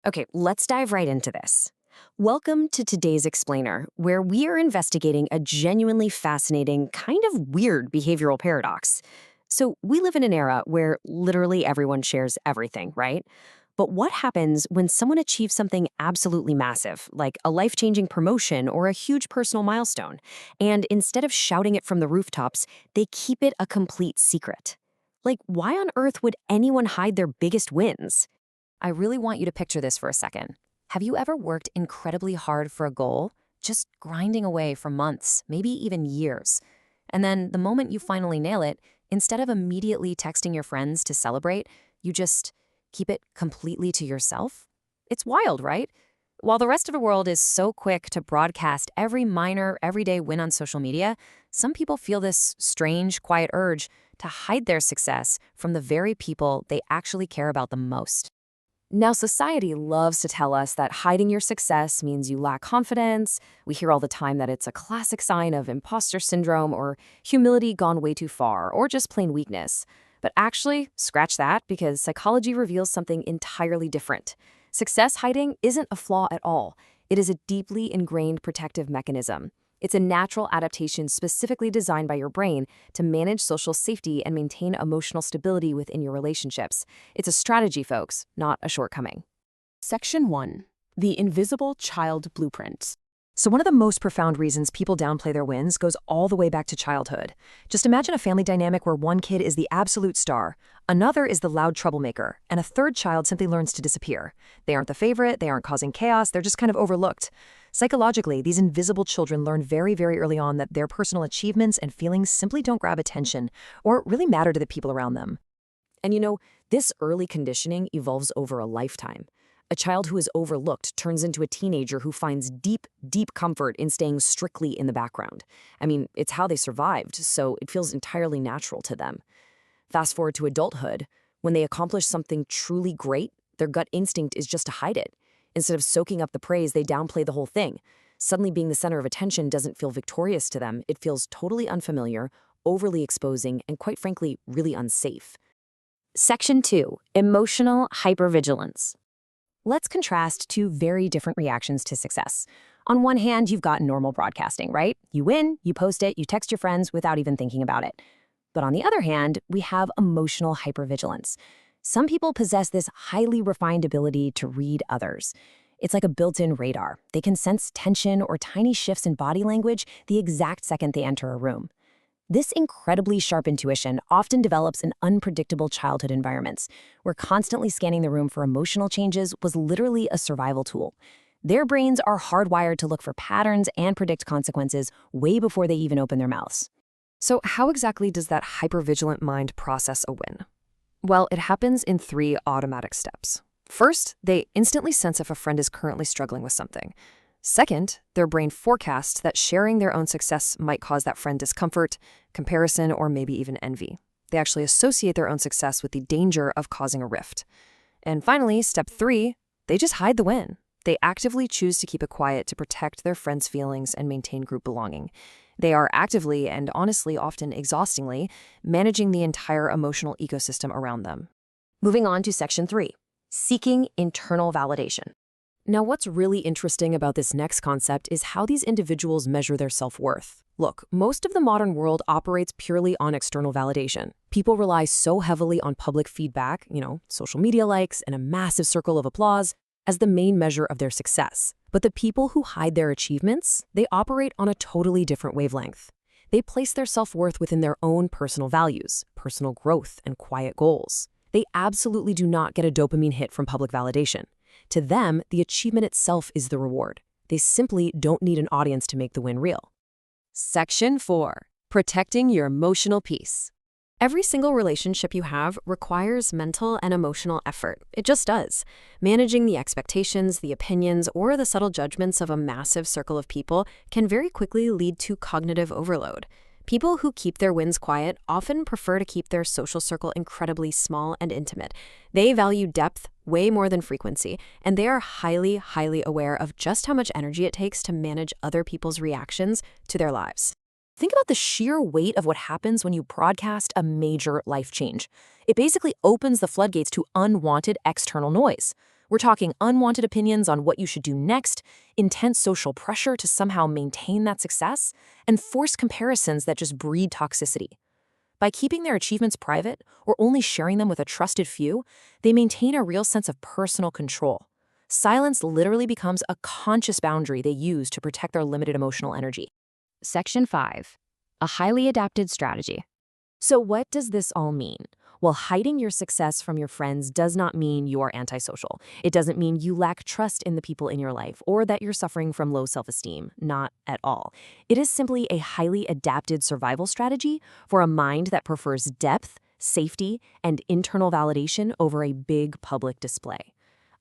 Okay, let's dive right into this. Welcome to today's Explainer, where we are investigating a genuinely fascinating, kind of weird behavioral paradox. So, we live in an era where literally everyone shares everything, right? But what happens when someone achieves something absolutely massive, like a life changing promotion or a huge personal milestone, and instead of shouting it from the rooftops, they keep it a complete secret? Like, why on earth would anyone hide their biggest wins? I really want you to picture this for a second. Have you ever worked incredibly hard for a goal, just grinding away for months, maybe even years? And then the moment you finally nail it, instead of immediately texting your friends to celebrate, you just keep it completely to yourself? It's wild, right? While the rest of the world is so quick to broadcast every minor, everyday win on social media, some people feel this strange, quiet urge to hide their success from the very people they actually care about the most. Now, society loves to tell us that hiding your success means you lack confidence. We hear all the time that it's a classic sign of imposter syndrome or humility gone way too far, or just plain weakness. But actually, scratch that because psychology reveals something entirely different. Success hiding isn't a flaw at all. It is a deeply ingrained protective mechanism. It's a natural adaptation specifically designed by your brain to manage social safety and maintain emotional stability within your relationships. It's a strategy, folks, not a shortcoming. Section 1. The Invisible Child Blueprint. So, one of the most profound reasons people downplay their wins goes all the way back to childhood. Just imagine a family dynamic where one kid is the absolute star, another is the loud troublemaker, and a third child simply learns to disappear. They aren't the favorite, they aren't causing chaos, they're just kind of overlooked. Psychologically, these invisible children learn very, very early on that their personal achievements and feelings simply don't grab attention or really matter to the people around them. And this early conditioning evolves over a lifetime. A child who is overlooked turns into a teenager who finds deep, deep comfort in staying strictly in the background. I mean, it's how they survived, so it feels entirely natural to them. Fast forward to adulthood. When they accomplish something truly great, their gut instinct is just to hide it. Instead of soaking up the praise, they downplay the whole thing. Suddenly being the center of attention doesn't feel victorious to them. It feels totally unfamiliar, overly exposing, and quite frankly, really unsafe. Section 2. Emotional hypervigilance. Let's contrast two very different reactions to success. On one hand, you've got normal broadcasting, right? You win, you post it, you text your friends without even thinking about it. But on the other hand, we have emotional hypervigilance. Some people possess this highly refined ability to read others. It's like a built-in radar. They can sense tension or tiny shifts in body language the exact second they enter a room. This incredibly sharp intuition often develops in unpredictable childhood environments, where constantly scanning the room for emotional changes was literally a survival tool. Their brains are hardwired to look for patterns and predict consequences way before they even open their mouths. So, how exactly does that hypervigilant mind process a win? Well, it happens in 3 automatic steps. First, they instantly sense if a friend is currently struggling with something. Second, their brain forecasts that sharing their own success might cause that friend discomfort, comparison, or maybe even envy. They actually associate their own success with the danger of causing a rift. And finally, step 3, they just hide the win. They actively choose to keep it quiet to protect their friends' feelings and maintain group belonging. They are actively and honestly, often exhaustingly, managing the entire emotional ecosystem around them. Moving on to Section 3. Seeking internal validation. Now, what's really interesting about this next concept is how these individuals measure their self-worth. Look, most of the modern world operates purely on external validation. People rely so heavily on public feedback, social media likes, and a massive circle of applause as the main measure of their success. But the people who hide their achievements, they operate on a totally different wavelength. They place their self-worth within their own personal values, personal growth, and quiet goals. They absolutely do not get a dopamine hit from public validation. To them, the achievement itself is the reward. They simply don't need an audience to make the win real. Section 4. Protecting your emotional peace. Every single relationship you have requires mental and emotional effort. It just does. Managing the expectations, the opinions, or the subtle judgments of a massive circle of people can very quickly lead to cognitive overload. People who keep their wins quiet often prefer to keep their social circle incredibly small and intimate. They value depth way more than frequency, and they are highly, highly aware of just how much energy it takes to manage other people's reactions to their lives. Think about the sheer weight of what happens when you broadcast a major life change. It basically opens the floodgates to unwanted external noise. We're talking unwanted opinions on what you should do next, intense social pressure to somehow maintain that success, and forced comparisons that just breed toxicity. By keeping their achievements private or only sharing them with a trusted few, they maintain a real sense of personal control. Silence literally becomes a conscious boundary they use to protect their limited emotional energy. Section 5. A highly adapted strategy. So what does this all mean? Well, hiding your success from your friends does not mean you're antisocial. It doesn't mean you lack trust in the people in your life or that you're suffering from low self-esteem. Not at all. It is simply a highly adapted survival strategy for a mind that prefers depth, safety, and internal validation over a big public display.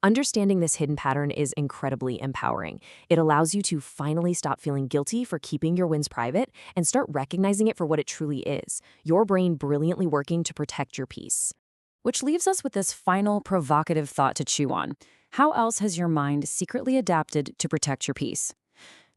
Understanding this hidden pattern is incredibly empowering. It allows you to finally stop feeling guilty for keeping your wins private and start recognizing it for what it truly is, your brain brilliantly working to protect your peace. Which leaves us with this final provocative thought to chew on. How else has your mind secretly adapted to protect your peace?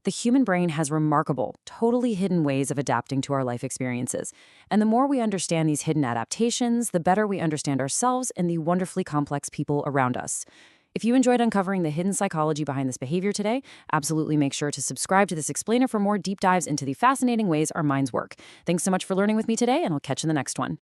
The human brain has remarkable, totally hidden ways of adapting to our life experiences. And the more we understand these hidden adaptations, the better we understand ourselves and the wonderfully complex people around us. If you enjoyed uncovering the hidden psychology behind this behavior today, absolutely make sure to subscribe to this explainer for more deep dives into the fascinating ways our minds work. Thanks so much for learning with me today, and I'll catch you in the next one.